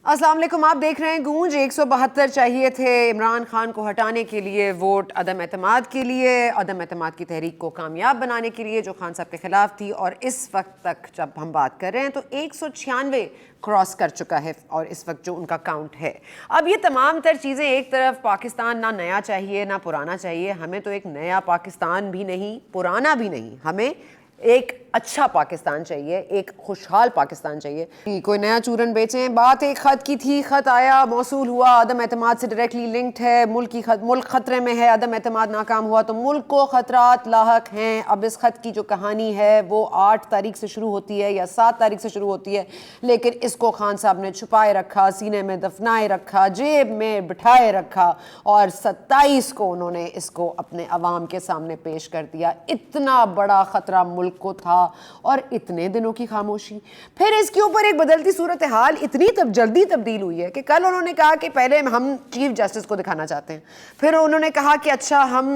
السلام علیکم، آپ دیکھ رہے ہیں گونج۔ 172 چاہیے تھے عمران خان کو ہٹانے کے لیے، ووٹ عدم اعتماد کے لیے، عدم اعتماد کی تحریک کو کامیاب بنانے کے لیے جو خان صاحب کے خلاف تھی، اور اس وقت تک جب ہم بات کر رہے ہیں تو 196 کراس کر چکا ہے، اور اس وقت جو ان کا کاؤنٹ ہے۔ اب یہ تمام تر چیزیں ایک طرف، پاکستان نہ نیا چاہیے نہ پرانا چاہیے، ہمیں تو ایک نیا پاکستان بھی نہیں، پرانا بھی نہیں، ہمیں ایک اچھا پاکستان چاہیے، ایک خوشحال پاکستان چاہیے۔ کوئی نیا چورن بیچیں، بات ایک خط کی تھی، خط آیا، موصول ہوا، عدم اعتماد سے ڈائریکٹلی لنکڈ ہے، ملک خطرے میں ہے، عدم اعتماد ناکام ہوا تو ملک کو خطرات لاحق ہیں۔ اب اس خط کی جو کہانی ہے وہ 8 تاریخ سے شروع ہوتی ہے یا 7 تاریخ سے شروع ہوتی ہے، لیکن اس کو خان صاحب نے چھپائے رکھا، سینے میں دفنائے رکھا، جیب میں بٹھائے رکھا، اور 27 کو انہوں نے اس کو اپنے عوام کے سامنے پیش کر دیا۔ اتنا بڑا خطرہ ملک کو تھا، اور اتنے دنوں کی خاموشی۔ پھر اس کے اوپر ایک بدلتی صورتحال اتنی جلدی تبدیل ہوئی ہے کہ کل انہوں نے کہا کہ پہلے ہم چیف جسٹس کو دکھانا چاہتے ہیں، پھر انہوں نے کہا کہ اچھا ہم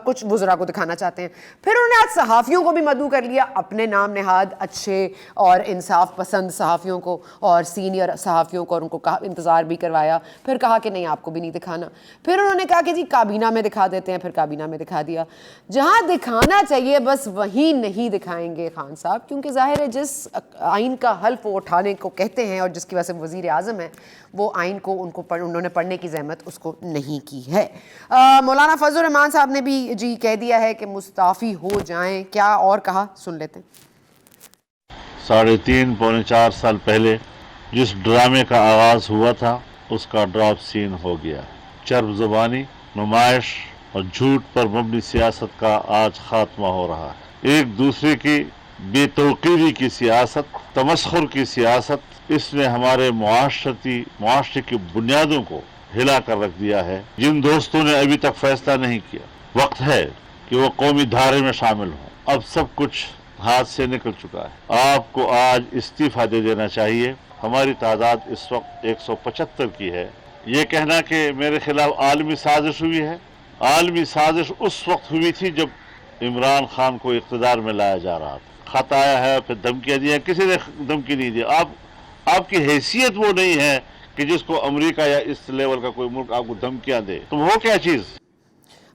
کچھ وزراء کو دکھانا چاہتے ہیں، پھر انہوں نے آج صحافیوں کو بھی مدعو کر لیا، اپنے نام نہاد اچھے اور انصاف پسند صحافیوں کو اور سینئر صحافیوں کو، اور ان کو انتظار بھی کروایا، پھر کہا کہ نہیں آپ کو بھی نہیں دکھانا، پھر انہوں نے کہا کہ جی کابینہ میں دکھا دیتے ہیں، پھر کابینہ میں دکھا دیا۔ جہاں دکھانا چاہیے بس وہیں نہیں دکھائیں گے خان صاحب، کیونکہ ظاہر ہے جس آئین کا حلف وہ اٹھانے کو کہتے ہیں اور جس کی وجہ سے وزیر اعظم ہے، وہ آئین کو انہوں نے پڑھنے کی زحمت اس کو نہیں کی ہے۔ مولانا فضل الرحمان صاحب نے بھی جی کہہ دیا ہے کہ مستعفی ہو جائیں، کیا اور کہا سن لیتے ہیں۔ 3.5 پونے 4 سال پہلے جس ڈرامے کا آغاز ہوا تھا اس کا ڈراپ سین ہو گیا۔ چرب زبانی، نمائش اور جھوٹ پر مبنی سیاست کا آج خاتمہ ہو رہا ہے۔ ایک دوسرے کی بے توقیری کی سیاست، تمسخر کی سیاست، اس نے ہمارے معاشرے کی بنیادوں کو ہلا کر رکھ دیا ہے۔ جن دوستوں نے ابھی تک فیصلہ نہیں کیا، وقت ہے کہ وہ قومی دھارے میں شامل ہوں۔ اب سب کچھ ہاتھ سے نکل چکا ہے، آپ کو آج استعفیٰ دے دینا چاہیے۔ ہماری تعداد اس وقت 175 کی ہے۔ یہ کہنا کہ میرے خلاف عالمی سازش ہوئی ہے، عالمی سازش اس وقت ہوئی تھی جب عمران خان کو اقتدار میں لایا جا رہا تھا۔ خط آیا ہے، پھر دھمکیاں دی ہیں، کسی نے دھمکی نہیں دی۔ آپ کی حیثیت وہ نہیں ہے کہ جس کو امریکہ یا اس لیول کا کوئی ملک آپ کو دھمکیاں دے، تو وہ کیا چیز؟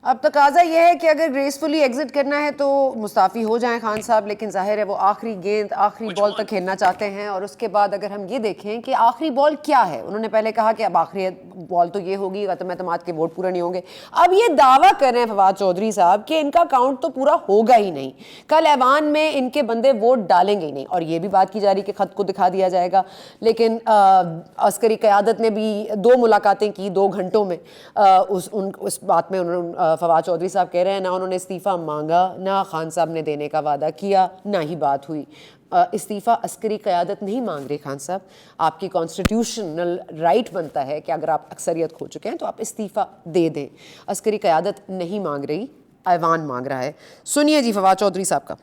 اب تقاضا یہ ہے کہ اگر گریسفلی ایگزٹ کرنا ہے تو مستعفی ہو جائیں خان صاحب، لیکن ظاہر ہے وہ آخری گیند، آخری بال تک کھیلنا چاہتے ہیں، اور اس کے بعد اگر ہم یہ دیکھیں کہ آخری بال کیا ہے، انہوں نے پہلے کہا کہ اب آخری بال تو یہ ہوگی، عدم اعتماد کے ووٹ پورے نہیں ہوں گے۔ اب یہ دعویٰ کر رہے ہیں فواد چودھری صاحب کہ ان کا کاؤنٹ تو پورا ہوگا ہی نہیں، کل ایوان میں ان کے بندے ووٹ ڈالیں گے ہی نہیں، اور یہ بھی بات کی جا رہی کہ خط کو دکھا دیا جائے گا۔ لیکن عسکری قیادت نے بھی 2 ملاقاتیں کی 2 گھنٹوں میں، اس بات میں فواد چودھری صاحب کہہ رہے ہیں نہ انہوں نے استعفیٰ مانگا، نہ خان صاحب نے دینے کا وعدہ کیا، نہ ہی بات ہوئی۔ استعفیٰ عسکری قیادت نہیں مانگ رہی خان صاحب، آپ کی کانسٹیٹیوشنل رائٹ بنتا ہے کہ اگر آپ اکثریت کھو چکے ہیں تو آپ استعفیٰ دے دیں۔ عسکری قیادت نہیں مانگ رہی، ایوان مانگ رہا ہے۔ سنیے جی فواد چودھری صاحب کا۔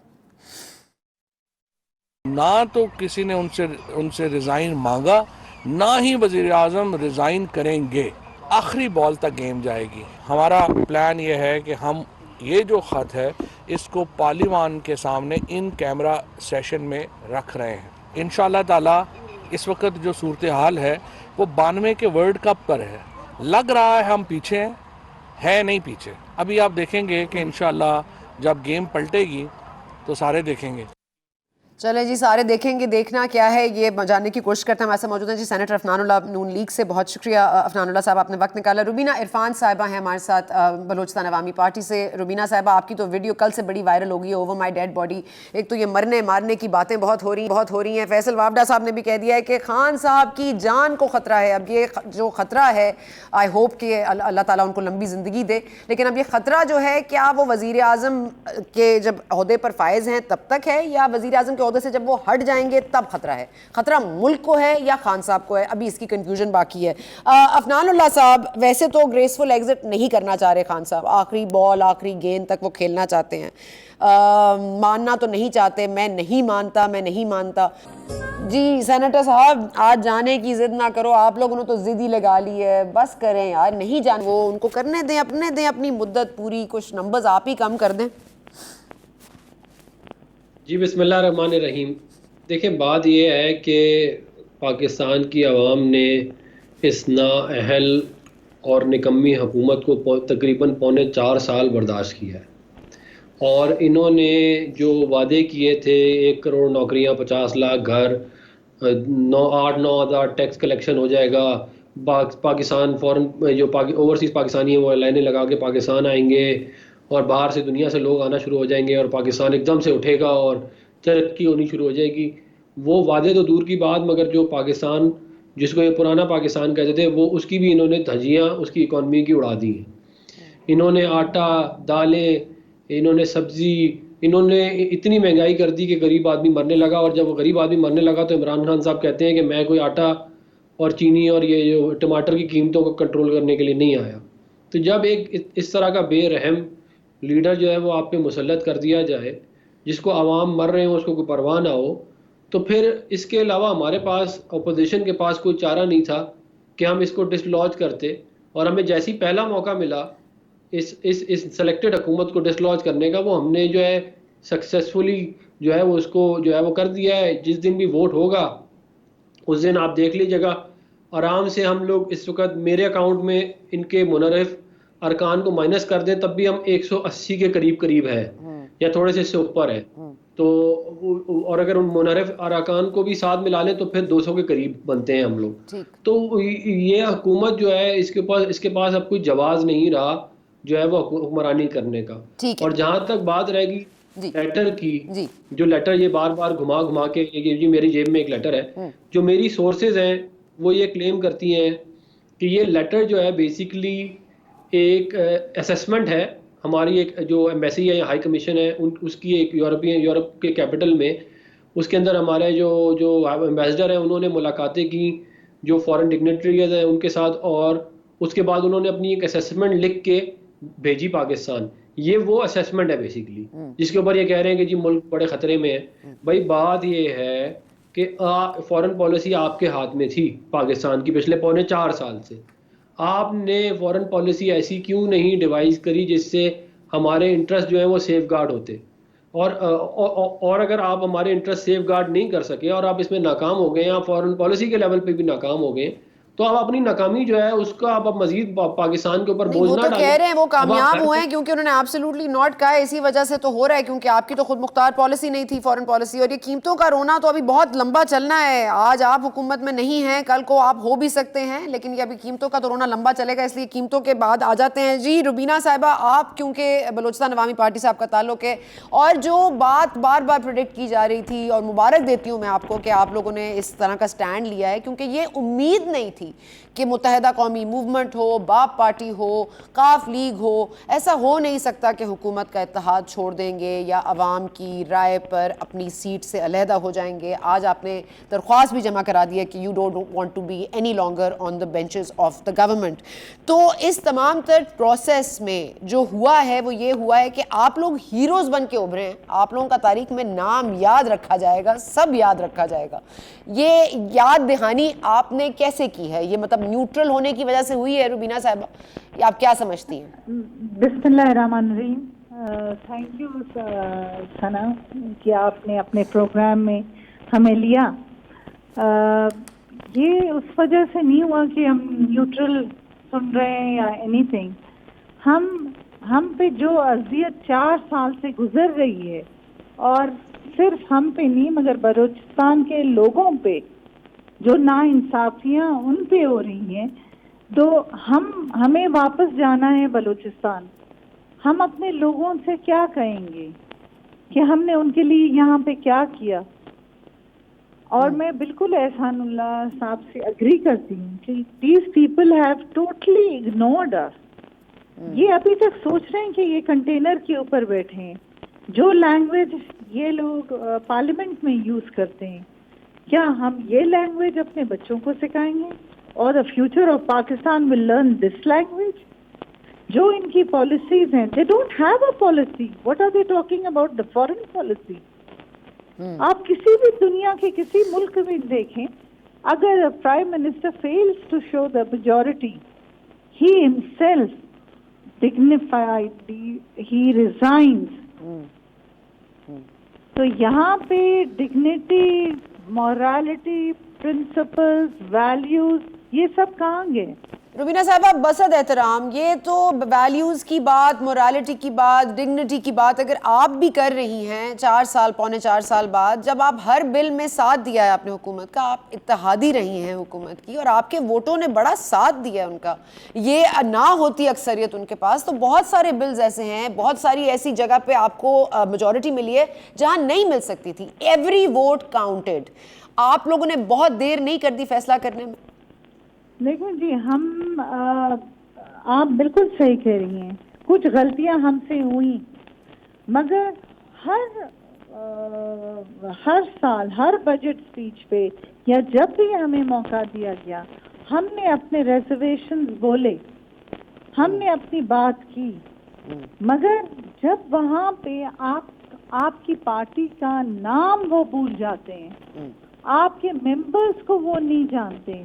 نہ تو کسی نے ان سے ریزائن مانگا، نہ ہی وزیر اعظم ریزائن کریں گے۔ آخری بال تک گیم جائے گی۔ ہمارا پلان یہ ہے کہ ہم یہ جو خط ہے اس کو پارلیمان کے سامنے ان کیمرہ سیشن میں رکھ رہے ہیں۔ انشاءاللہ تعالی اس وقت جو صورتحال ہے وہ 92 کے ورلڈ کپ پر ہے۔ لگ رہا ہے ہم پیچھے ہیں نہیں پیچھے۔ ابھی آپ دیکھیں گے کہ انشاءاللہ جب گیم پلٹے گی تو سارے دیکھیں گے۔ چلیں جی، سارے دیکھیں گے، دیکھنا کیا ہے یہ جاننے کی کوشش کرتے ہیں۔ ہمارے ساتھ موجود ہیں جی سینیٹر افنان اللہ نون لیگ سے، بہت شکریہ افنان اللہ صاحب، آپ نے وقت نکالا۔ روبینہ عرفان صاحبہ ہیں ہمارے ساتھ بلوچستان عوامی پارٹی سے۔ روبینہ صاحبہ، آپ کی تو ویڈیو کل سے بڑی وائرل ہو گئی ہے، اوور مائی ڈیڈ باڈی۔ ایک تو یہ مرنے مارنے کی باتیں بہت ہو رہی ہیں۔ فیصل وابڈا صاحب نے بھی کہہ دیا ہے کہ خان صاحب کی جان کو خطرہ ہے۔ اب یہ جو خطرہ ہے، آئی ہوپ کہ اللہ تعالیٰ ان کو لمبی زندگی دے، لیکن اب یہ خطرہ جو ہے کیا وہ وزیر اعظم کے جب عہدے پر فائز ہیں تب تک ہے، یا وزیر اعظم کے عہدے سے جب وہ ہٹ جائیں گے تب خطرہ ہے؟ خطرہ ملک کو ہے یا خان صاحب کو ہے؟ ابھی اس کی کنفیوژن باقی ہے۔ افنان اللہ صاحب، ویسے تو گریسفل ایگزٹ نہیں کرنا چاہ رہے خان صاحب، آخری بال، آخری گیند تک وہ کھیلنا چاہتے ہیں، ماننا تو نہیں چاہتے، میں نہیں مانتا۔ جی سینیٹر صاحب، آج جانے کی ضد نہ کرو، آپ لوگوں نے تو ضد ہی لگا لی ہے، بس کریں یار، نہیں جانے، وہ ان کو کرنے دیں، اپنی مدت پوری، کچھ نمبرز آپ ہی کم کر دیں۔ جی بسم اللہ الرحمن الرحیم۔ دیکھیں بات یہ ہے کہ پاکستان کی عوام نے اس نااہل اور نکمی حکومت کو تقریباً 4.25 سال برداشت کیا ہے، اور انہوں نے جو وعدے کیے تھے 1 کروڑ نوکریاں، 50 لاکھ گھر، 8-9 ہزار ٹیکس کلیکشن ہو جائے گا، پاکستان فورن جو اوورسیز پاکستانی ہیں وہ لائنیں لگا کے پاکستان آئیں گے، اور باہر سے دنیا سے لوگ آنا شروع ہو جائیں گے، اور پاکستان ایک دم سے اٹھے گا اور ترقی ہونی شروع ہو جائے گی. وہ وعدے تو دور کی بات، مگر جو پاکستان جس کو یہ پرانا پاکستان کہتے تھے، وہ اس کی بھی انہوں نے دھجیاں اس کی اکانومی کی اڑا دی ہیں. انہوں نے آٹا، دالیں، انہوں نے سبزی، انہوں نے اتنی مہنگائی کر دی کہ غریب آدمی مرنے لگا. اور جب وہ غریب آدمی مرنے لگا تو عمران خان صاحب کہتے ہیں کہ میں کوئی آٹا اور چینی اور یہ جو ٹماٹر کی قیمتوں کو کنٹرول کرنے کے لیے نہیں آیا. تو جب ایک اس طرح کا بے رحم لیڈر جو ہے وہ آپ پہ مسلط کر دیا جائے، جس کو عوام مر رہے ہوں اس کو کوئی پرواہ نہ ہو، تو پھر اس کے علاوہ ہمارے پاس اپوزیشن کے پاس کوئی چارہ نہیں تھا کہ ہم اس کو ڈسلوج کرتے. اور ہمیں جیسی پہلا موقع ملا اس سلیکٹڈ حکومت کو ڈسلوج کرنے کا، وہ ہم نے جو ہے سکسیسفلی جو ہے وہ اس کو جو ہے وہ کر دیا ہے. جس دن بھی ووٹ ہوگا اس دن آپ دیکھ لیجیے گا، آرام سے ہم لوگ اس وقت میرے اکاؤنٹ میں ان کے منحرف ارکان کو مائنس کر دیں تب بھی ہم 180 کے قریب ہے یا تھوڑے سے اس سے اوپر ہے. تو اور اگر ان منحرف ارکان کو بھی ساتھ ملا لیں تو پھر 200 کے قریب بنتے ہیں ہم لوگ. تو یہ حکومت جو ہے اس کے پاس اب کوئی جواز نہیں رہا جو ہے وہ حکمرانی کرنے کا. اور جہاں تک بات رہے گی لیٹر کی، جو لیٹر یہ بار بار گھما کے، یہ میری جیب میں ایک لیٹر ہے، جو میری سورسز ہیں وہ یہ کلیم کرتی ہیں کہ یہ لیٹر جو ہے بیسیکلی ایک اسیسمنٹ ہے. ہماری ایک جو ایمبیسی ہے یا ہائی کمیشن ہے اس کی ایک یورپ کے کیپٹل میں، اس کے اندر ہمارے جو ایمبیسڈر ہیں انہوں نے ملاقاتیں کی جو فورن ڈگنیٹریز ہیں ان کے ساتھ، اور اس کے بعد انہوں نے اپنی ایک اسیسمنٹ لکھ کے بھیجی پاکستان. یہ وہ اسیسمنٹ ہے بیسیکلی جس کے اوپر یہ کہہ رہے ہیں کہ جی ملک بڑے خطرے میں ہے. بھائی بات یہ ہے کہ فورن پالیسی آپ کے ہاتھ میں تھی پاکستان کی پچھلے 4.25 سال سے. آپ نے فورن پالیسی ایسی کیوں نہیں ڈیوائز کری جس سے ہمارے انٹرسٹ جو ہیں وہ سیف گارڈ ہوتے؟ اور اگر آپ ہمارے انٹرسٹ سیف گارڈ نہیں کر سکے اور آپ اس میں ناکام ہو گئے، آپ فورن پالیسی کے لیول پہ بھی ناکام ہو گئے، تو آپ اپنی ناکامی جو ہے اس کا آپ مزید پاکستان کے اوپر بوجھ نہ ڈالیں. وہ تو کہہ رہے ہیں وہ کامیاب ہوئے ہیں کیونکہ انہوں نے ایبسلیوٹلی ناٹ کہا ہے. اسی وجہ سے تو ہو رہا ہے کیونکہ آپ کی تو خود مختار پالیسی نہیں تھی فورن پالیسی. اور یہ قیمتوں کا رونا تو ابھی بہت لمبا چلنا ہے. آج آپ حکومت میں نہیں ہیں، کل کو آپ ہو بھی سکتے ہیں، لیکن یہ ابھی قیمتوں کا تو رونا لمبا چلے گا، اس لیے قیمتوں کے بعد آ جاتے ہیں. جی روبینہ صاحبہ، آپ کیونکہ بلوچستان عوامی پارٹی سے آپ کا تعلق ہے، اور جو بات بار بار پریڈکٹ کی جا رہی تھی، اور مبارک دیتی ہوں میں آپ کو کہ آپ لوگوں نے اس طرح کا سٹینڈ لیا ہے، کیونکہ یہ امید نہیں تھی کہ متحدہ قومی موومنٹ ہو، باپ پارٹی ہو، کاف لیگ ہو، ایسا ہو نہیں سکتا کہ حکومت کا اتحاد چھوڑ دیں گے یا عوام کی رائے پر اپنی سیٹ سے علیحدہ ہو جائیں گے. آج آپ نے درخواست بھی جمع کرا دی ہے کہ you don't want to be any longer on the benches of the government. تو اس تمام تر پروسیس میں جو ہوا ہے وہ یہ ہوا ہے کہ آپ لوگ ہیروز بن کے ابھرے ہیں. آپ لوگوں کا تاریخ میں نام یاد رکھا جائے گا، سب یاد رکھا جائے گا. یہ یاد دہانی آپ نے کیسے کی ہے؟ یہ مطلب نیوٹرل ہونے کی وجہ سے ہوئی ہے روبینہ صاحبہ، یا آپ کیا سمجھتی ہیں؟ بسم اللہ الرحمن الرحیم. تھینک یو ثنا کہ آپ نے اپنے پروگرام میں ہمیں لیا. یہ اس وجہ سے نہیں ہوا کہ ہم نیوٹرل سن رہے ہیں یا اینی تھنگ. ہم پہ جو اذیت 4 سال سے گزر رہی ہے، اور صرف ہم پہ نہیں مگر بلوچستان کے لوگوں پہ جو ناانصافیاں ان پہ ہو رہی ہیں، تو ہمیں واپس جانا ہے بلوچستان. ہم اپنے لوگوں سے کیا کہیں گے کہ ہم نے ان کے لیے یہاں پہ کیا کیا؟ اور میں بالکل احسان اللہ صاحب سے اگری کرتی ہوں کہ these people have totally ignored us. یہ ابھی تک سوچ رہے ہیں کہ یہ کنٹینر کے اوپر بیٹھے ہیں. جو لینگویج یہ لوگ پارلیمنٹ میں یوز کرتے ہیں، کیا ہم یہ لینگویج اپنے بچوں کو سکھائیں گے؟ اور the future of Pakistan will learn this language? جو ان کی پالیسیز ہیں, they don't have a policy. What are they talking about? The foreign policy. آپ کسی بھی دنیا کے کسی ملک میں دیکھیں, اگر prime minister fails to show the majority, he himself dignifiedly, he resigns. تو یہاں پہ ڈگنیٹی morality, principles, values, یہ سب کہاں گئے؟ روبینہ صاحبہ بسد احترام، یہ تو ویلیوز کی بات، مورالٹی کی بات، ڈگنیٹی کی بات اگر آپ بھی کر رہی ہیں 4 سال پونے 4 سال بعد، جب آپ ہر بل میں ساتھ دیا ہے آپ نے حکومت کا، آپ اتحادی رہی ہیں حکومت کی اور آپ کے ووٹوں نے بڑا ساتھ دیا ہے ان کا، یہ نہ ہوتی اکثریت ان کے پاس تو بہت سارے بلز ایسے ہیں، بہت ساری ایسی جگہ پہ آپ کو میجورٹی ملی ہے جہاں نہیں مل سکتی تھی. Every vote counted. آپ لوگوں نے بہت دیر نہیں کر دی فیصلہ کرنے میں؟ دیکھیں جی، ہم آپ بالکل صحیح کہہ رہی ہیں، کچھ غلطیاں ہم سے ہوئیں، مگر ہر سال ہر بجٹ سپیچ پہ یا جب بھی ہمیں موقع دیا گیا، ہم نے اپنے ریزرویشنز بولے، ہم نے اپنی بات کی، مگر جب وہاں پہ آپ کی پارٹی کا نام وہ بھول جاتے ہیں، آپ کے ممبرز کو وہ نہیں جانتے،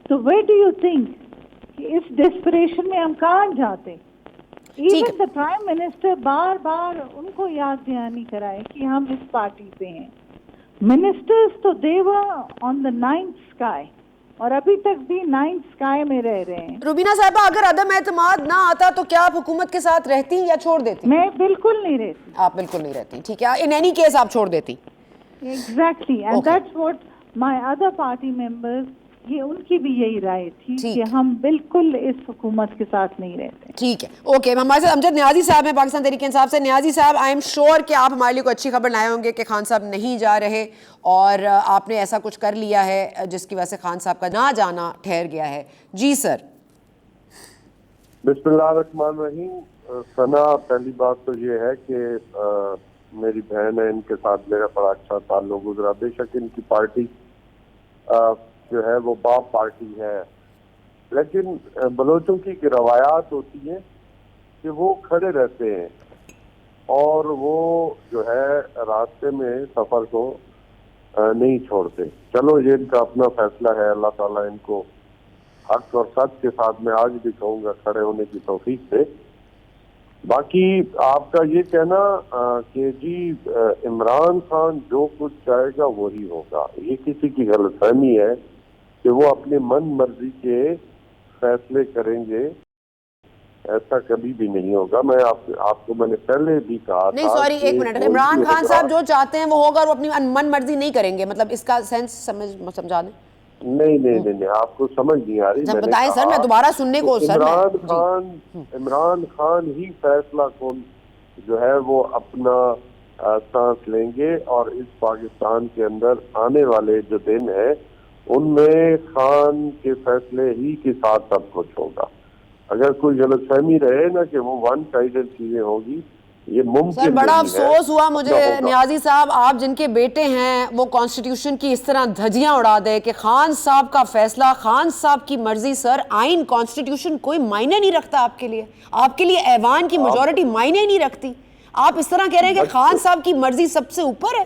تو where do you think کہ اس ڈیسپریشن میں ہم کہاں جاتے؟ ایون دا پرائم منسٹر بار بار ان کو یاد دہانی کرائے کہ ہم اس پارٹی سے ہیں. منسٹرز تو they were on the 9th sky اور ابھی تک بھی 9th sky میں رہ رہے ہیں. روبینہ صاحبہ اگر عدم اعتماد نہ آتا تو کیا آپ حکومت کے ساتھ رہتی یا چھوڑ دیتی؟ میں بالکل نہیں رہتی. آپ بالکل نہیں رہتی، ٹھیک ہے، ان اینی کیس آپ چھوڑ دیتی. Exactly, and that's what my other party members, یہ ان کی بھی یہی رائے تھی کہ ہم بالکل اس حکومت کے ساتھ نہیں رہتے. ٹھیک ہے، اوکے. ہمارے ساتھ امجد نیازی صاحب ہیں پاکستان تحریک انصاف سے. نیازی صاحب، آئی ایم شیور کہ آپ ہمارے لیے کوئی اچھی خبر لائے ہوں گے کہ خان صاحب نہیں جا رہے اور آپ نے ایسا کچھ کر لیا ہے جس کی وجہ سے خان صاحب کا نہ جانا ٹھہر گیا ہے. جی سر. بسم اللہ الرحمن الرحیم. ثنا، پہلی بات تو یہ ہے کہ میری بہن ہے، ان کے ساتھ میرا بڑا اچھا تعلق گزرا. بے شک ان کی پارٹی جو ہے وہ باپ پارٹی ہے، لیکن بلوچوں کی روایات ہوتی ہیں کہ وہ کھڑے رہتے ہیں اور وہ جو ہے راستے میں سفر کو نہیں چھوڑتے. چلو یہ ان کا اپنا فیصلہ ہے، اللہ تعالیٰ ان کو حق اور سچ کے ساتھ میں آج بھی کہوں گا کھڑے ہونے کی توفیق دے. باقی آپ کا یہ کہنا کہ جی عمران خان جو کچھ چاہے گا وہی ہوگا، یہ کسی کی غلط فہمی ہے کہ وہ اپنے من مرضی کے فیصلے کریں گے. ایسا کبھی بھی نہیں ہوگا. میں آپ کو میں نے پہلے بھی کہا نہیں، سوری، ایک منٹ. عمران خان صاحب جو چاہتے ہیں وہ ہوگا اور وہ اپنی من مرضی نہیں کریں گے، مطلب اس کا سینس سمجھا دیں. نہیں آپ کو سمجھ نہیں آ رہی. بتائیں سر، میں دوبارہ سننے کو. سر عمران خان ہی فیصلہ کن جو ہے وہ اپنا سانس لیں گے، اور اس پاکستان کے اندر آنے والے جو دن ہیں ان میں خان کے فیصلے ہی کے ساتھ سب کچھ ہوگا. اگر کوئی غلط فہمی رہے نا کہ وہ ون سائیڈڈ چیزیں ہوگی، یہ ممکن سر بڑا نہیں ہے. افسوس ہوا مجھے نیازی صاحب، آپ جن کے بیٹے ہیں وہ کانسٹیٹیوشن کی اس طرح دھجیاں اڑا دے کہ خان صاحب کا فیصلہ، خان صاحب کی مرضی. سر آئین کانسٹیٹیوشن کوئی معنی نہیں رکھتا آپ کے لیے، آپ کے لیے ایوان کی میجورٹی معنی ہی نہیں رکھتی. آپ اس طرح کہہ رہے ہیں کہ خان صاحب کی مرضی سب سے اوپر ہے.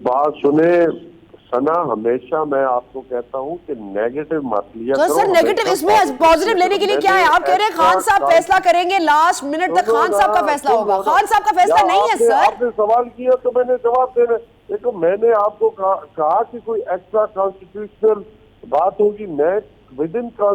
بات سنیں ثنا، ہمیشہ میں آپ کو کہتا ہوں کہ نیگیٹو مت لیا کرو. سر نیگیٹو اس میں پازیٹیو لینے کے لیے کیا ہے؟ آپ کہہ رہے ہیں خان صاحب فیصلہ کریں گے، لاسٹ منٹ تک خان صاحب کا فیصلہ ہوگا. خان صاحب کا فیصلہ نہیں ہے. سر آپ نے سوال کیا تو میں نے جواب دینا. دیکھو میں نے آپ کو کہا کہ کوئی ایکسٹرا کانسٹیٹیوشنل بات ہوگی، میں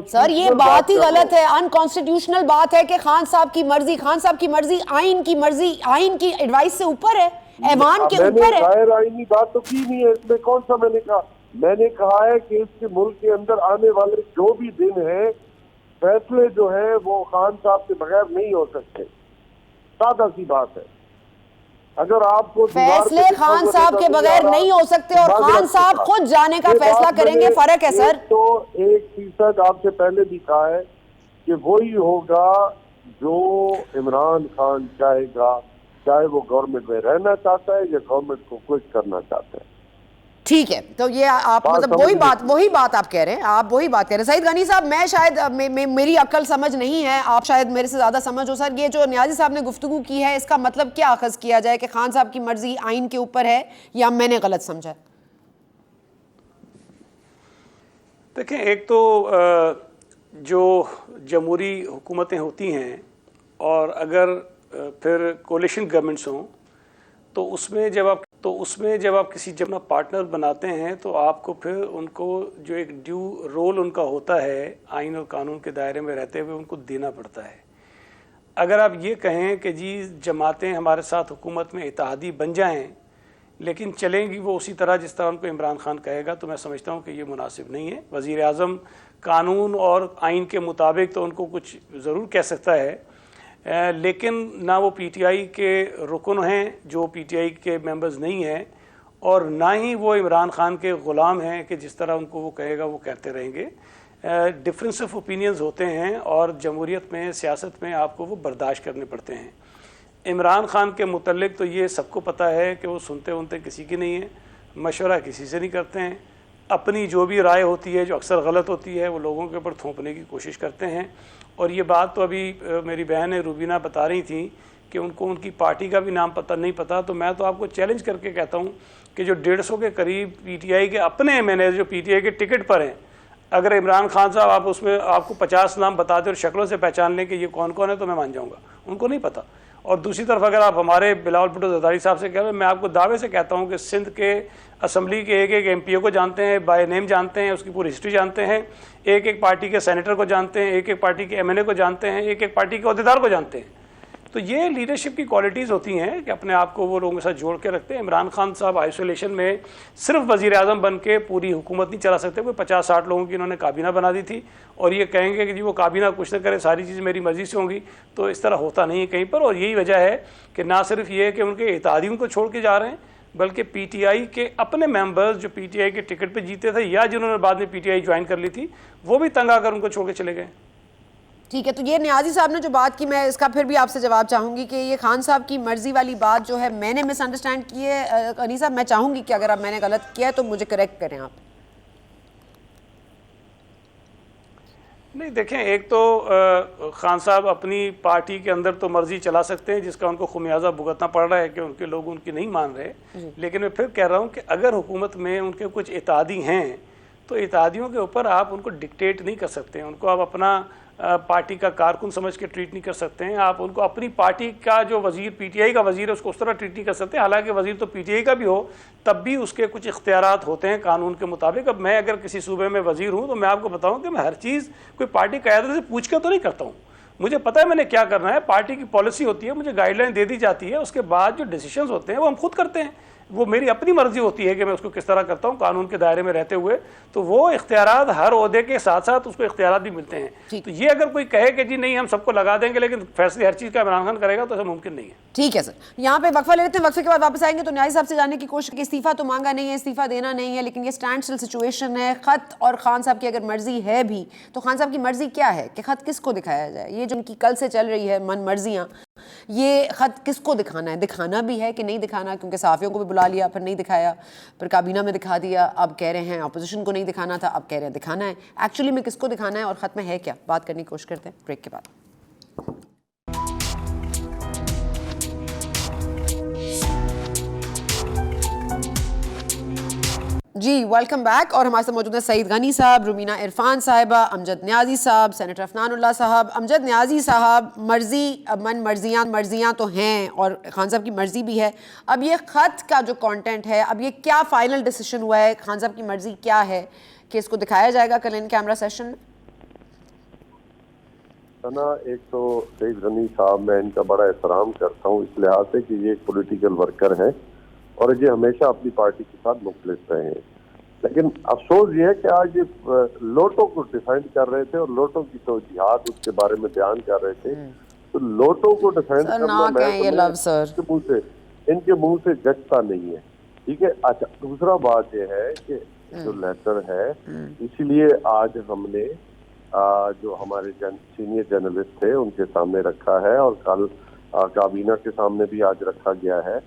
سر یہ بات ہی غلط ہے، ان کانسٹیٹیوشنل بات ہے کہ خان صاحب کی مرضی، خان صاحب کی مرضی آئین کی مرضی، آئین کی ایڈوائس سے اوپر ہے، ایوان کے اوپر ہے. غیر آئینی بات تو کی نہیں ہے اس میں. کون سا میں نے کہا؟ میں نے کہا ہے کہ اس کے ملک کے اندر آنے والے جو بھی دن ہیں فیصلے جو ہیں وہ خان صاحب کے بغیر نہیں ہو سکتے. سادہ سی بات ہے. اگر آپ کو فیصلے خان صاحب کے بغیر نہیں ہو سکتے اور خان صاحب خود جانے کا فیصلہ کریں گے، فرق ہے سر. تو 1% آپ سے پہلے بھی کہا ہے کہ وہی ہوگا جو عمران خان چاہے گا، چاہے وہ گورنمنٹ میں رہنا چاہتا ہے یا گورنمنٹ کو کچھ کرنا چاہتا ہے. ٹھیک ہے، تو یہ آپ مطلب وہی بات آپ کہہ رہے ہیں، آپ وہی بات کہہ رہے ہیں. سعید غنی صاحب، میں شاید میری عقل سمجھ نہیں ہے، آپ شاید میرے سے زیادہ سمجھ ہو. سر یہ جو نیازی صاحب نے گفتگو کی ہے اس کا مطلب کیا اخذ کیا جائے کہ خان صاحب کی مرضی آئین کے اوپر ہے یا میں نے غلط سمجھا؟ دیکھیں، ایک تو جو جمہوری حکومتیں ہوتی ہیں اور اگر پھر کولیشن گورنمنٹس ہوں تو اس میں اس میں جب آپ کسی جب اپنا پارٹنر بناتے ہیں تو آپ کو پھر ان کو جو ایک ڈیو رول ان کا ہوتا ہے آئین اور قانون کے دائرے میں رہتے ہوئے ان کو دینا پڑتا ہے. اگر آپ یہ کہیں کہ جی جماعتیں ہمارے ساتھ حکومت میں اتحادی بن جائیں لیکن چلیں گی وہ اسی طرح جس طرح ان کو عمران خان کہے گا، تو میں سمجھتا ہوں کہ یہ مناسب نہیں ہے. وزیر اعظم قانون اور آئین کے مطابق تو ان کو کچھ ضرور کہہ سکتا ہے، لیکن نہ وہ پی ٹی آئی کے رکن ہیں جو پی ٹی آئی کے ممبرز نہیں ہیں، اور نہ ہی وہ عمران خان کے غلام ہیں کہ جس طرح ان کو وہ کہے گا وہ کہتے رہیں گے. ڈفرینس آف اوپینینز ہوتے ہیں اور جمہوریت میں سیاست میں آپ کو وہ برداشت کرنے پڑتے ہیں. عمران خان کے متعلق تو یہ سب کو پتہ ہے کہ وہ سنتے ونتے کسی کی نہیں ہیں، مشورہ کسی سے نہیں کرتے ہیں، اپنی جو بھی رائے ہوتی ہے جو اکثر غلط ہوتی ہے وہ لوگوں کے اوپر تھوپنے کی کوشش کرتے ہیں. اور یہ بات تو ابھی میری بہن روبینہ بتا رہی تھیں کہ ان کو ان کی پارٹی کا بھی نام پتہ نہیں پتہ. تو میں تو آپ کو چیلنج کر کے کہتا ہوں کہ جو 150 کے قریب پی ٹی آئی کے اپنے ایم این اے جو پی ٹی آئی کے ٹکٹ پر ہیں، اگر عمران خان صاحب آپ اس میں آپ کو 50 نام بتا دیں اور شکلوں سے پہچان لیں کہ یہ کون کون ہے تو میں مان جاؤں گا، ان کو نہیں پتہ. اور دوسری طرف اگر آپ ہمارے بلاول بھٹو زرداری صاحب سے کہہ رہے ہیں، میں آپ کو دعوے سے کہتا ہوں کہ سندھ کے اسمبلی کے ایک ایم پی او کو جانتے ہیں، بائی نیم جانتے ہیں، اس کی پوری ہسٹری جانتے ہیں، ایک پارٹی کے سینیٹر کو جانتے ہیں، ایک پارٹی کے ایم این اے کو جانتے ہیں، ایک پارٹی کے عہدیدار کو جانتے ہیں. تو یہ لیڈرشپ کی کوالٹیز ہوتی ہیں کہ اپنے آپ کو وہ لوگوں کے ساتھ جوڑ کے رکھتے ہیں. عمران خان صاحب آئسولیشن میں صرف وزیر اعظم بن کے پوری حکومت نہیں چلا سکتے. کوئی 50-60 لوگوں کی انہوں نے کابینہ بنا دی تھی اور یہ کہیں گے کہ جی وہ کابینہ کچھ نہ کرے، ساری چیزیں میری مرضی سے ہوں گی، تو اس طرح ہوتا نہیں ہے کہیں پر. اور یہی وجہ ہے کہ نہ صرف یہ کہ ان کے اتحادیوں کو چھوڑ کے جا رہے ہیں، بلکہ پی ٹی آئی کے اپنے ممبرز جو پی ٹی آئی کے ٹکٹ پہ جیتے تھے یا جنہوں نے بعد میں پی ٹی آئی جوائن کر لی تھی، وہ بھی تنگ آ کر ان کو چھوڑ کے چلے گئے. ٹھیک ہے. تو یہ نیازی صاحب نے جو بات کی، میں اس کا پھر بھی آپ سے جواب چاہوں گی کہ یہ خان صاحب کی مرضی والی بات جو ہے میں نے مس انڈرسٹینڈ کی ہے. غنی صاحب میں چاہوں گی کہ اگر اب میں نے غلط کیا ہے تو مجھے کریکٹ کریں آپ. نہیں دیکھیں، ایک تو خان صاحب اپنی پارٹی کے اندر تو مرضی چلا سکتے ہیں جس کا ان کو خمیازہ بھگتنا پڑ رہا ہے کہ ان کے لوگ ان کی نہیں مان رہے. لیکن میں پھر کہہ رہا ہوں کہ اگر حکومت میں ان کے کچھ اتحادی ہیں تو اتحادیوں کے اوپر آپ ان کو ڈکٹیٹ نہیں کر سکتے ہیں، ان کو آپ اپنا پارٹی کا کارکن سمجھ کے ٹریٹ نہیں کر سکتے ہیں. آپ ان کو اپنی پارٹی کا جو وزیر پی ٹی آئی کا وزیر ہے اس کو اس طرح ٹریٹ نہیں کر سکتے. حالانکہ وزیر تو پی ٹی آئی کا بھی ہو تب بھی اس کے کچھ اختیارات ہوتے ہیں قانون کے مطابق. اب میں اگر کسی صوبے میں وزیر ہوں تو میں آپ کو بتاؤں کہ میں ہر چیز کوئی پارٹی قیادت سے پوچھ کے تو نہیں کرتا ہوں. مجھے پتہ ہے میں نے کیا کرنا ہے، پارٹی کی پالیسی ہوتی ہے، مجھے گائیڈ لائن دے دی جاتی ہے، اس کے بعد جو ڈیسیشنز ہوتے ہیں وہ ہم خود کرتے ہیں. وہ میری اپنی مرضی ہوتی ہے کہ میں اس کو کس طرح کرتا ہوں قانون کے دائرے میں رہتے ہوئے. تو وہ اختیارات ہر عہدے کے ساتھ ساتھ اس کو اختیارات بھی ملتے ہیں. تو یہ اگر کوئی کہے کہ جی نہیں ہم سب کو لگا دیں گے لیکن فیصلے ہر چیز کا عمران خان کرے گا تو ایسا ممکن نہیں ہے. ٹھیک ہے سر، یہاں پہ وقفہ لے لیتے ہیں، وقفے کے بعد واپس آئیں گے. تو نیازی صاحب سے جاننے کی کوشش کہ استعفیٰ تو مانگا نہیں ہے، استعفیٰ دینا نہیں ہے، لیکن یہ اسٹینڈ اسٹل سچویشن ہے. خط اور خان صاحب کی اگر مرضی ہے بھی تو خان صاحب کی مرضی کیا ہے کہ خط کس کو دکھایا جائے؟ یہ جو ان کی کل سے چل رہی ہے من مرضیاں، یہ خط کس کو دکھانا ہے؟ دکھانا بھی ہے کہ نہیں دکھانا؟ کیونکہ صحافیوں کو بھی بلا لیا، پھر نہیں دکھایا، پھر کابینہ میں دکھا دیا، اب کہہ رہے ہیں اپوزیشن کو نہیں دکھانا تھا، اب کہہ رہے ہیں دکھانا ہے. ایکچولی میں کس کو دکھانا ہے اور خط میں ہے کیا؟ بات کرنے کی کوشش کرتے ہیں بریک کے بعد. جی ویلکم بیک. اور ہمارے ساتھ موجود ہیں سعید غنی صاحب، روبینہ عرفان صاحبہ، امجد نیازی صاحب، سینیٹر افنان اللہ صاحب. امجد نیازی صاحب، مرضی من مرضیاں تو ہیں اور خان صاحب کی مرضی بھی ہے. اب یہ خط کا جو کانٹینٹ ہے، اب یہ کیا فائنل ڈیسیشن ہوا ہے؟ خان صاحب کی مرضی کیا ہے کہ اس کو دکھایا جائے گا کل ان کیمرہ سیشن میں؟ ایک تو سعید غنی صاحب میں ان کا بڑا احترام کرتا ہوں اس لحاظ سے کہ یہ ایک پولیٹیکل ورکر ہیں اور یہ ہمیشہ اپنی پارٹی کے ساتھ مخلص رہے ہیں. لیکن افسوس یہ ہے کہ آج یہ لوٹوں کو ڈیفینڈ کر رہے تھے اور لوٹوں کی توجیحات اس کے بارے میں بیان کر رہے تھے. تو لوٹوں کو ڈیفینڈ کرنا ان کے منہ سے گچتا نہیں ہے. ٹھیک ہے. اچھا، دوسرا بات یہ ہے کہ جو لیٹر ہے اسی لیے آج ہم نے جو ہمارے سینئر جرنلسٹ تھے ان کے سامنے رکھا ہے اور کل کابینہ کے سامنے بھی آج رکھا گیا ہے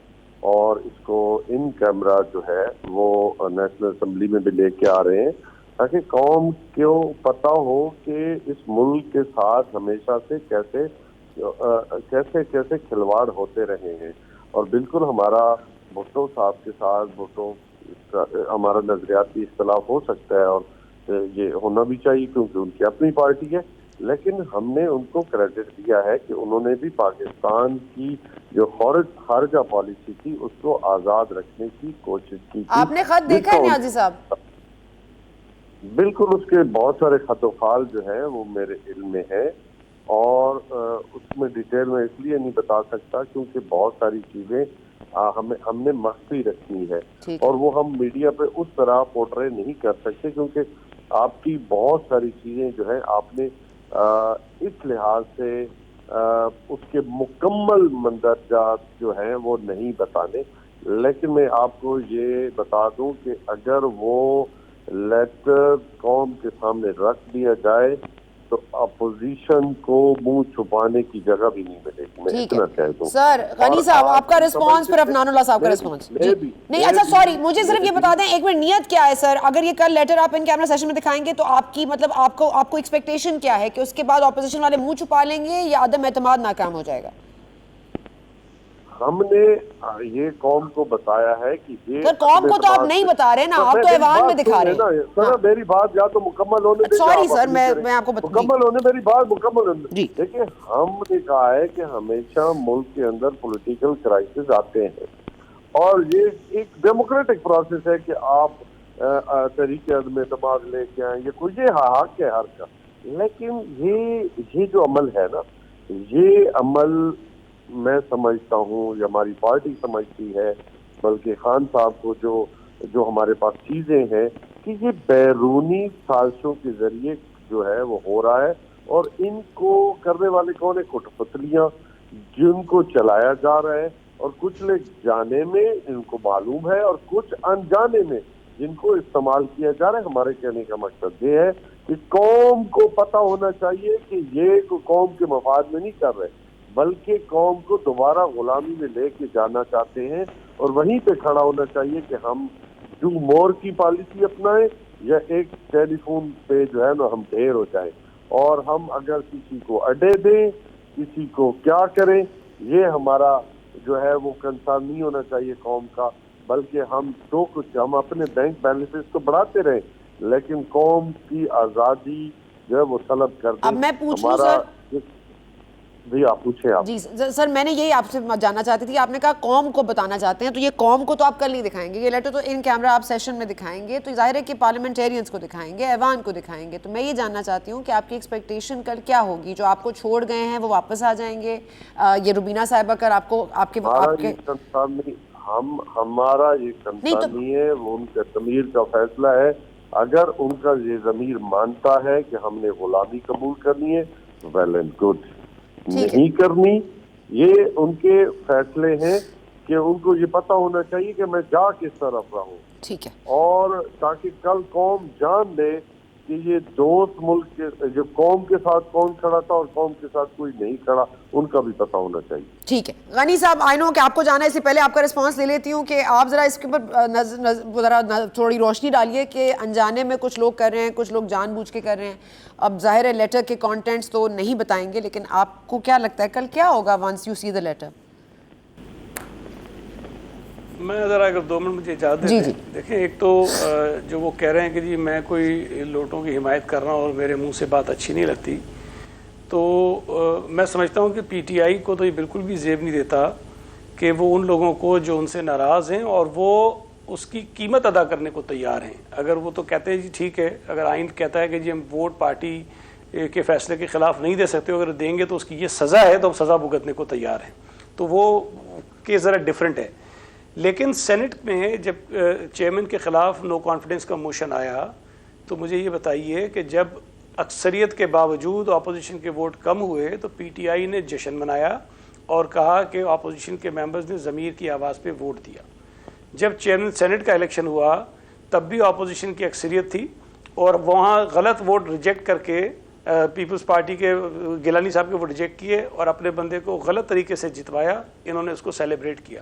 اور اس کو ان کیمرہ جو ہے وہ نیشنل اسمبلی میں بھی لے کے آ رہے ہیں تاکہ قوم کو پتہ ہو کہ اس ملک کے ساتھ ہمیشہ سے کیسے کھلواڑ ہوتے رہے ہیں. اور بالکل ہمارا بھٹو صاحب کے ساتھ ہمارا نظریاتی اختلاف ہو سکتا ہے اور یہ ہونا بھی چاہیے کیونکہ ان کی اپنی پارٹی ہے، لیکن ہم نے ان کو کریڈٹ دیا ہے کہ انہوں نے بھی پاکستان کی جو خارجہ پالیسی تھی اس کو آزاد رکھنے کی کوشش کی تھی. آپ نے خط دیکھا ہے نیازی صاحب؟ بالکل, اس کے بہت سارے خط و خال جو ہیں وہ میرے علم میں ہے, اور اس میں ڈیٹیل میں اس لیے نہیں بتا سکتا کیونکہ بہت ساری چیزیں ہم نے مخفی رکھنی ہے, اور وہ ہم میڈیا پہ اس طرح پورٹرے نہیں کر سکتے کیونکہ آپ کی بہت ساری چیزیں جو ہے آپ نے اس لحاظ سے اس کے مکمل مندرجات جو ہیں وہ نہیں بتانے. لیکن میں آپ کو یہ بتا دوں کہ اگر وہ لیٹر قوم کے سامنے رکھ دیا جائے تو اپوزیشن کو منہ چھپانے کی جگہ بھی نہیں ملے گی. میں اتنا کہہ دوں. سر غنی صاحب آپ کا رسپانس پھر افنان اللہ صاحب کا رسپانس نہیں. اچھا سوری, مجھے صرف یہ بتا دیں ایک منٹ, نیت کیا ہے سر؟ اگر یہ کل لیٹر آپ ان کیمرہ سیشن میں دکھائیں گے تو آپ کی مطلب آپ کو ایکسپیکٹیشن کیا ہے کہ اس کے بعد اپوزیشن والے منہ چھپا لیں گے یا عدم اعتماد ناکام ہو جائے گا؟ ہم نے یہ قوم کو بتایا ہے کہ یہ سر قوم کو تو آپ نہیں بتا رہے نا, آپ تو ایوان میں دکھا رہے ہیں. سر میری بات یا تو مکمل ہونے دیں. سوری سر, میں آپ کو مکمل ہونے, میری بات مکمل ہونے. دیکھیں ہم نے کہا ہے کہ ہمیشہ ملک کے اندر پولیٹیکل کرائسس آتے ہیں اور یہ ایک ڈیموکریٹک پروسیس ہے کہ آپ تحریک عدم اعتماد لے کے آئیں, یہ کوئی حق ہے ہر کا. لیکن یہ جو عمل ہے نا, یہ عمل میں سمجھتا ہوں یا ہماری پارٹی سمجھتی ہے, بلکہ خان صاحب کو جو ہمارے پاس چیزیں ہیں کہ یہ بیرونی سازشوں کے ذریعے جو ہے وہ ہو رہا ہے, اور ان کو کرنے والے کون ہیں؟ کٹ پتلیاں جن کو چلایا جا رہا ہے, اور کچھ لوگ جانے میں ان کو معلوم ہے اور کچھ انجانے میں جن کو استعمال کیا جا رہا ہے. ہمارے کہنے کا مقصد یہ ہے کہ قوم کو پتہ ہونا چاہیے کہ یہ قوم کے مفاد میں نہیں کر رہے بلکہ قوم کو دوبارہ غلامی میں لے کے جانا چاہتے ہیں, اور وہیں پہ کھڑا ہونا چاہیے کہ ہم جو مور کی پالیسی اپنائیں یا ایک ٹیلی فون پہ جو ہے نا ہم ڈھیر ہو جائیں, اور ہم اگر کسی کو اڈے دیں, کسی کو کیا کریں, یہ ہمارا جو ہے وہ کنسرن نہیں ہونا چاہیے قوم کا, بلکہ ہم اپنے بینک بیلنسز تو بڑھاتے رہیں لیکن قوم کی آزادی جو ہے وہ طلب کر دیں. اب میں پوچھوں سر, جی آپ پوچھیں. آپ جی سر, میں نے یہی آپ سے جاننا چاہتی تھی, آپ نے کہا قوم کو بتانا چاہتے ہیں, تو یہ قوم کو تو آپ کل نہیں دکھائیں گے, یہ لیٹر تو ان کیمرہ آپ سیشن میں دکھائیں گے, تو ظاہر ہے کہ پارلیمنٹیرینز کو دکھائیں گے, ایوان کو دکھائیں گے. تو میں یہ جاننا چاہتی ہوں کہ آپ کی ایکسپیکٹیشن کل کیا ہوگی؟ جو آپ کو چھوڑ گئے ہیں وہ واپس آ جائیں گے؟ یہ روبینہ صاحبہ کر آپ کو ہمارا یہ کنسرن نہیں ہے, وہ ان کے ضمیر کا فیصلہ ہے. اگر ان کا یہ ضمیر مانتا ہے کہ ہم نے غلامی قبول کرنی ہے ویل اینڈ گڈ, نہیں کرنی یہ ان کے فیصلے ہیں کہ ان کو یہ پتہ ہونا چاہیے کہ میں جا کس طرف رہا ہوں. ٹھیک ہے, اور تاکہ کل قوم جان لے کہ یہ دوست ملک کے جو قوم کے ساتھ کون کھڑا تھا اور قوم کے ساتھ کوئی نہیں کھڑا, ان کا بھی پتہ ہونا چاہیے. ٹھیک ہے غنی صاحب, آئی نو کہ آپ کو جانا ہے, اس سے پہلے آپ کا رسپانس لے لیتی ہوں کہ آپ ذرا اس کے اوپر ذرا تھوڑی روشنی ڈالیے کہ انجانے میں کچھ لوگ کر رہے ہیں, کچھ لوگ جان بوجھ کے کر رہے ہیں. اب ظاہر ہے لیٹر کے کانٹینٹس تو نہیں بتائیں گے, لیکن آپ کو کیا لگتا ہے کل کیا ہوگا once you see the letter? میں ذرا اگر 2 منٹ مجھے اجازت دیں. دیکھیں ایک تو جو وہ کہہ رہے ہیں کہ جی میں کوئی لوٹوں کی حمایت کر رہا ہوں اور میرے منہ سے بات اچھی نہیں لگتی, تو میں سمجھتا ہوں کہ پی ٹی آئی کو تو یہ بالکل بھی زیب نہیں دیتا کہ وہ ان لوگوں کو جو ان سے ناراض ہیں اور وہ اس کی قیمت ادا کرنے کو تیار ہیں. اگر وہ تو کہتے ہیں جی ٹھیک ہے, اگر آئین کہتا ہے کہ جی ہم ووٹ پارٹی کے فیصلے کے خلاف نہیں دے سکتے, اگر دیں گے تو اس کی یہ سزا ہے تو ہم سزا بھگتنے کو تیار ہیں, تو وہ کیس ذرا ڈفرینٹ ہے. لیکن سینٹ میں جب چیئرمین کے خلاف نو کانفیڈنس کا موشن آیا تو مجھے یہ بتائیے کہ جب اکثریت کے باوجود اپوزیشن کے ووٹ کم ہوئے تو پی ٹی آئی نے جشن منایا اور کہا کہ اپوزیشن کے ممبرز نے ضمیر کی آواز پہ ووٹ دیا. جب چیئرمین سینٹ کا الیکشن ہوا تب بھی اپوزیشن کی اکثریت تھی اور وہاں غلط ووٹ ریجیکٹ کر کے پیپلز پارٹی کے گیلانی صاحب کے وہ ریجیکٹ کیے اور اپنے بندے کو غلط طریقے سے جتوایا, انہوں نے اس کو سیلیبریٹ کیا.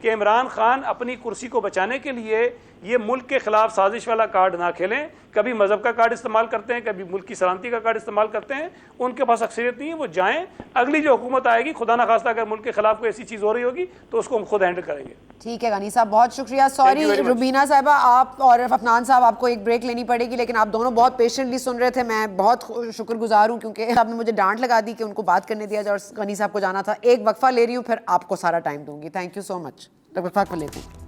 کہ عمران خان اپنی کرسی کو بچانے کے لیے یہ ملک کے خلاف سازش والا کارڈ نہ کھیلیں. کبھی مذہب کا کارڈ استعمال کرتے ہیں, کبھی ملک کی سلامتی کا کارڈ استعمال کرتے ہیں. ان کے پاس اکثریت نہیں ہے, وہ جائیں. اگلی جو حکومت آئے گی, خدا نخواستہ اگر ملک کے خلاف کوئی ایسی چیز ہو رہی ہوگی تو اس کو ہم خود ہینڈل کریں گے. ٹھیک ہے غنی صاحب, بہت شکریہ. سوری روبینہ صاحبہ, آپ اور عفنان صاحب آپ کو ایک بریک لینی پڑے گی, لیکن آپ دونوں بہت پیشنٹلی سن رہے تھے. میں بہت شکر گزار ہوں کیونکہ آپ نے مجھے ڈانٹ لگا دی کہ ان کو بات کرنے دیا جائے اور غنی صاحب کو جانا تھا. ایک وقفہ لے رہی ہوں, پھر آپ کو سارا ٹائم دوں گی. تھینک یو سو مچ. وقفہ لیتی ہوں.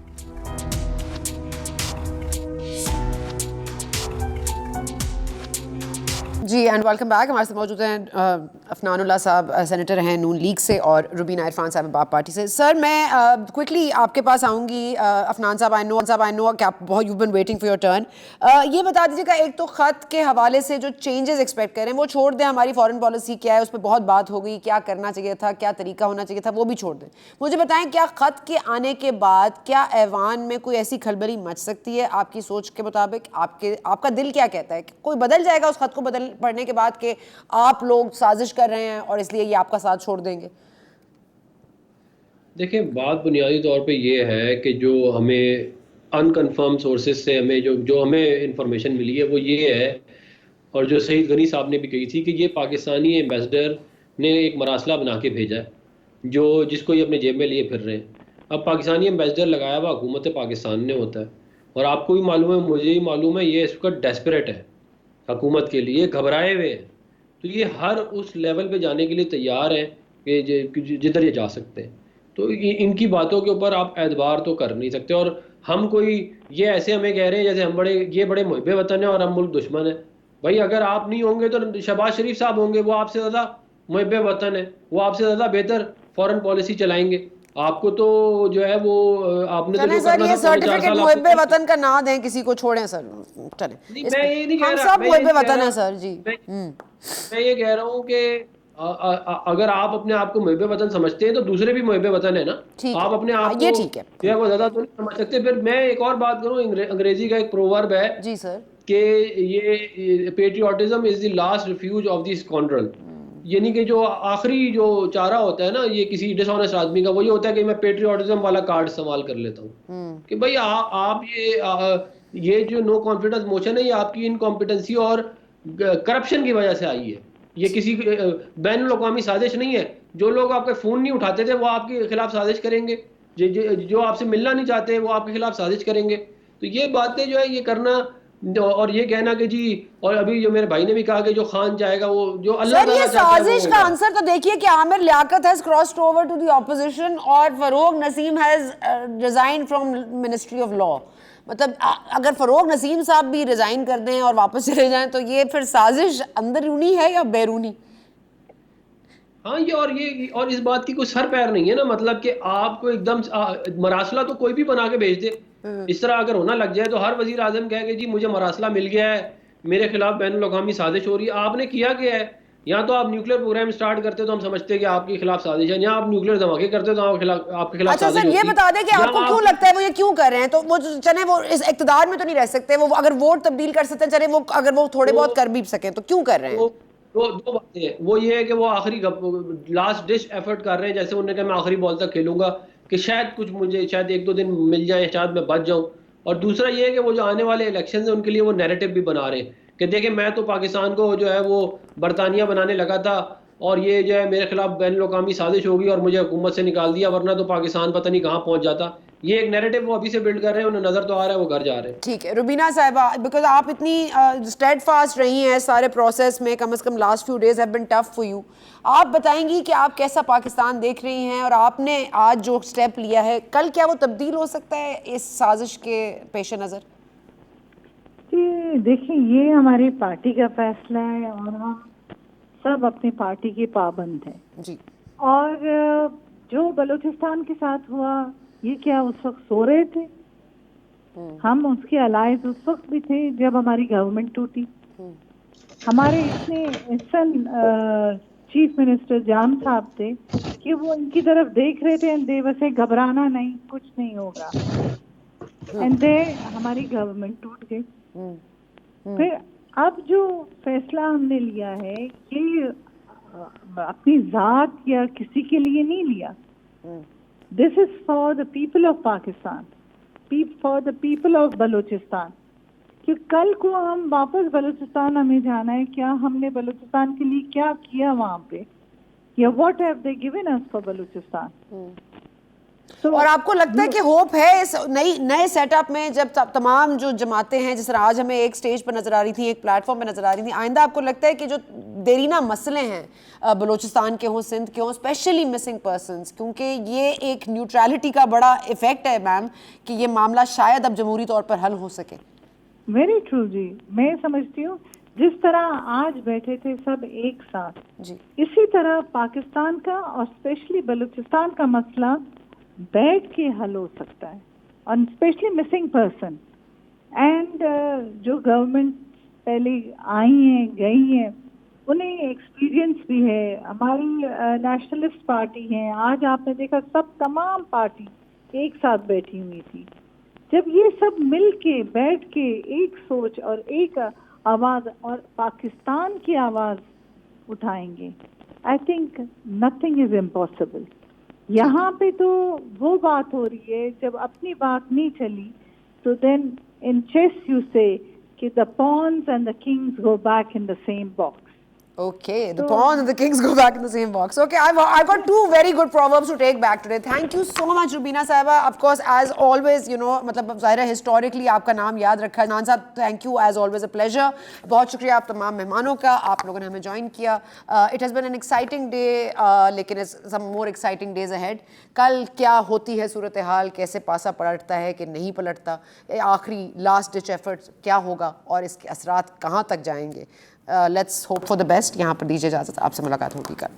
جی اینڈ ویلکم بیک. ہمارے ساتھ موجود ہیں عفنان اللہ صاحب, سینیٹر ہیں نون لیگ سے, اور روبینہ عرفان صاحب باب پارٹی سے. سر میں کوئکلی آپ کے پاس آؤں گی. عفنان صاحب آئی نو کہ آپ بہت you bin waiting for your turn. یہ بتا دیجیے گا, ایک تو خط کے حوالے سے جو چینجز ایکسپیکٹ کریں وہ چھوڑ دیں, ہماری فارن پالیسی کیا ہے اس پہ بہت بات ہو گئی, کیا کرنا چاہیے تھا, کیا طریقہ ہونا چاہیے تھا, وہ بھی چھوڑ دیں. مجھے بتائیں کیا خط کے آنے کے بعد کیا ایوان میں کوئی ایسی کھلبلی مچ سکتی ہے آپ کی سوچ کے مطابق؟ آپ کا دل کیا کہتا ہے کہ کوئی بدل جائے گا اس خط کو پڑھنے کے بعد کہ آپ لوگ سازش کر رہے ہیں اور اس لیے یہ آپ کا ساتھ چھوڑ دیں گے؟ دیکھیں, بات بنیادی طور پہ یہ ہے کہ جو ہمیں انکنفرم سورسز سے جو ہمیں انفارمیشن ملی ہے وہ یہ ہے, اور جو سعید غنی صاحب نے بھی کہی تھی, کہ یہ پاکستانی ایمبیسڈر نے ایک مراسلہ بنا کے بھیجا ہے جس کو یہ اپنے جیب میں لیے پھر رہے ہیں. اب پاکستانی ایمبیسڈر لگایا ہوا حکومت پاکستان نے ہوتا ہے, اور آپ کو بھی معلوم ہے, مجھے بھی معلوم ہے, یہ اس وقت ڈیسپریٹ ہے حکومت کے لیے, گھبرائے ہوئے ہیں. تو یہ ہر اس لیول پہ جانے کے لیے تیار ہیں کہ جدھر یہ جا سکتے ہیں. تو ان کی باتوں کے اوپر آپ اعتبار تو کر نہیں سکتے. اور ہم کوئی یہ ایسے ہمیں کہہ رہے ہیں جیسے ہم یہ بڑے محب وطن ہیں اور ہم ملک دشمن ہیں. بھائی اگر آپ نہیں ہوں گے تو شہباز شریف صاحب ہوں گے, وہ آپ سے زیادہ محب وطن ہیں, وہ آپ سے زیادہ بہتر فارن پالیسی چلائیں گے. آپ کو تو جو ہے وہ آپ نے تو سر یہ سرٹیفکیٹ محب وطن کا نہ دیں کسی کو, چھوڑیں سر. چلیں, میں یہ نہیں کہہ ہم رہا, سب محب وطن ہیں سر. جی میں یہ کہہ رہا ہوں کہ اگر آپ اپنے آپ کو محب وطن سمجھتے ہیں تو دوسرے بھی محب وطن ہے نا. آپ اپنے آپ کو جو ہے وہ زیادہ تو نہیں سمجھ سکتے. پھر میں ایک اور بات کروں, انگریزی کا ایک پروورب ہے جی سر کہ یہ patriotism is the last refuge of the scoundrel. یعنی کہ جو آخری جو چارہ ہوتا ہے نا یہ کسی ڈس آنیسٹ آدمی کا, وہ یہ ہوتا ہے کہ میں پیٹریوٹزم والا کارڈ استعمال کر لیتا ہوں کہ بھائی آپ یہ جو نو کانفیڈنس موشن ہے یہ آپ کی انکمپیٹنسی اور کرپشن کی وجہ سے آئی ہے. یہ کسی بین الاقوامی سازش نہیں ہے. جو لوگ آپ کے فون نہیں اٹھاتے تھے وہ آپ کے خلاف سازش کریں گے, جو آپ سے ملنا نہیں چاہتے وہ آپ کے خلاف سازش کریں گے. تو یہ باتیں جو ہے یہ کرنا اور یہ کہنا کہ جی, اور ابھی جو میرے بھائی نے بھی کہا کہ جو خان چاہے گا وہ جو اللہ تعالیٰ چاہتا ہے. سازش کا آنسر تو دیکھیے کہ Aamir Liaquat has crossed over to the opposition اور فروغ نسیم has resigned from Ministry of Law. مطلب اگر فروغ نسیم صاحب بھی ریزائن کر دیں اور واپس چلے جائیں تو یہ پھر سازش اندرونی ہے یا بیرونی؟ ہاں یہ اور اس بات کی کوئی سر پیر نہیں ہے نا. مطلب کہ آپ کو ایک دم مراسلہ تو کوئی بھی بنا کے بھیج دے. اس طرح اگر ہونا لگ جائے تو ہر وزیر اعظم کہے کہ جی مجھے مراسلہ مل گیا ہے, میرے خلاف بین الاقوامی سازش ہو رہی ہے. آپ نے کیا ہے, یا تو آپ نیوکلیر پروگرام سٹارٹ کرتے تو ہم سمجھتے ہیں کہ آپ کے خلاف سازش ہے, یا آپ نیوکلیر دھماکے کرتے تو آپ کے خلاف اچھا سازش سر یہ بتا دیں کہ آپ کو کیوں لگتا ہے وہ یہ کیوں کر رہے ہیں؟ تو وہ چلیں وہ اس اقتدار میں تو نہیں رہ سکتے, وہ اگر ووٹ تبدیل کر سکتے ہیں چلیں وہ اگر وہ تھوڑے بہت کر بھی سکیں تو کیوں کر رہے ہیں؟ دو باتیں ہیں. وہ یہ ہے کہ وہ آخری لاسٹ ڈش ایفرٹ کر رہے ہیں, جیسے انہوں نے کہا میں آخری بال تک کھیلوں گا کہ شاید کچھ مجھے شاید 1-2 دن مل جائیں, شاید میں بچ جاؤں. اور دوسرا یہ ہے کہ وہ جو آنے والے الیکشنز ہیں ان کے لیے وہ نیریٹو بھی بنا رہے ہیں کہ دیکھیں میں تو پاکستان کو جو ہے وہ برطانیہ بنانے لگا تھا اور یہ جو ہے میرے خلاف بین الاقوامی سازش ہوگی اور مجھے حکومت سے نکال دیا, ورنہ تو پاکستان پتہ نہیں کہاں پہنچ جاتا. یہ ایک نیریٹو وہ ابھی سے بلڈ کر رہے ہیں, انہیں نظر تو آ رہا ہے وہ گھر جا رہے ہیں. ٹھیک ہے روبینہ صاحبہ, بیکاز آپ اتنی اسٹیڈ فاسٹ رہی ہیں سارے پروسیس میں, کم از کم last few days have been tough for you. آپ بتائیں گی کہ آپ کیسا پاکستان دیکھ رہی ہیں, اور آپ نے آج جو اسٹیپ لیا ہے کل کیا وہ تبدیل ہو سکتا ہے اس سازش کے پیش نظر؟ جی دیکھیں یہ ہماری پارٹی کا فیصلہ ہے اور ہم سب اپنی پارٹی کے پابند ہیں. جی اور جو بلوچستان کے ساتھ ہوا یہ کیا اس وقت سو رہے تھے؟ ہم اس کے الائز اس وقت بھی تھے جب ہماری گورنمنٹ ٹوٹی. ہمارے اتنے احسن چیف منسٹر جان صاحب تھے کہ وہ ان کی طرف دیکھ رہے تھے, دے ویسے گھبرانا نہیں, کچھ نہیں ہوگا. اینڈ دے ہماری گورنمنٹ ٹوٹ گئی. پھر اب جو فیصلہ ہم نے لیا ہے یہ اپنی ذات یا کسی کے لیے نہیں لیا, This is for the people of Pakistan, for the people of Balochistan. کہ کل کو ہم واپس بلوچستان ہمیں جانا ہے, کیا ہم نے بلوچستان کے لیے کیا کیا وہاں پہ, یا what have they given us for Balochistan. اور آپ کو لگتا ہے کہ ہوپ ہے اس نئے سیٹ اپ میں, جب تمام جو جماعتیں ہیں, جس طرح آج ہمیں ایک سٹیج پر نظر آ رہی تھی, ایک پلیٹ فارم پہ نظر آ رہی تھی, آئندہ آپ کو لگتا ہے کہ جو دیرینہ مسئلے ہیں بلوچستان کے ہوں, سندھ کے ہوں, اسپیشلی مسنگ پرسنس, کیونکہ یہ ایک نیوٹرلٹی کا بڑا ایفیکٹ ہے میم, کہ یہ معاملہ شاید اب جمہوری طور پر حل ہو سکے؟ ویری ٹرو جی. میں سمجھتی ہوں جس طرح آج بیٹھے تھے سب ایک ساتھ, جی اسی طرح پاکستان کا اور اسپیشلی بلوچستان کا مسئلہ بیٹھ کے حل ہو سکتا ہے, اور اسپیشلی مسنگ پرسن. اینڈ جو گورنمنٹ پہلے آئی ہیں گئی ہیں, انہیں ایکسپیرئنس بھی ہے. ہماری نیشنلسٹ پارٹی ہیں, آج آپ نے دیکھا سب تمام پارٹی ایک ساتھ بیٹھی ہوئی تھی. جب یہ سب مل کے بیٹھ کے ایک سوچ اور ایک آواز اور پاکستان کی آواز اٹھائیں گے, I think nothing is impossible. یہاں پہ تو وہ بات ہو رہی ہے, جب اپنی بات نہیں چلی تو دین ان چیس یو سے کہ the pawns and the kings go back in the same box. Okay, the pawns and the kings go back in the same box. Okay, I've got two very good proverbs to take back today. Thank you so much, Rubina Sahiba. Of course, as always, you know, matlab ظاہر ہے historically آپ کا نام یاد رکھا. نان صاحب, thank you, as always a pleasure. بہت شکریہ آپ تمام مہمانوں کا, آپ لوگوں نے ہمیں جوائن کیا. It has been an exciting day, لیکن some more exciting days ahead. کل کیا ہوتی ہے صورتحال, کیسے پاسا پلٹتا ہے کہ نہیں پلٹتا, آخری لاسٹ ڈچ ایفرٹ کیا ہوگا, اور اس کے اثرات کہاں تک جائیں گے. Let's hope for the best. یہاں پر دیجیے اجازت, آپ سے ملاقات ہوگی کل.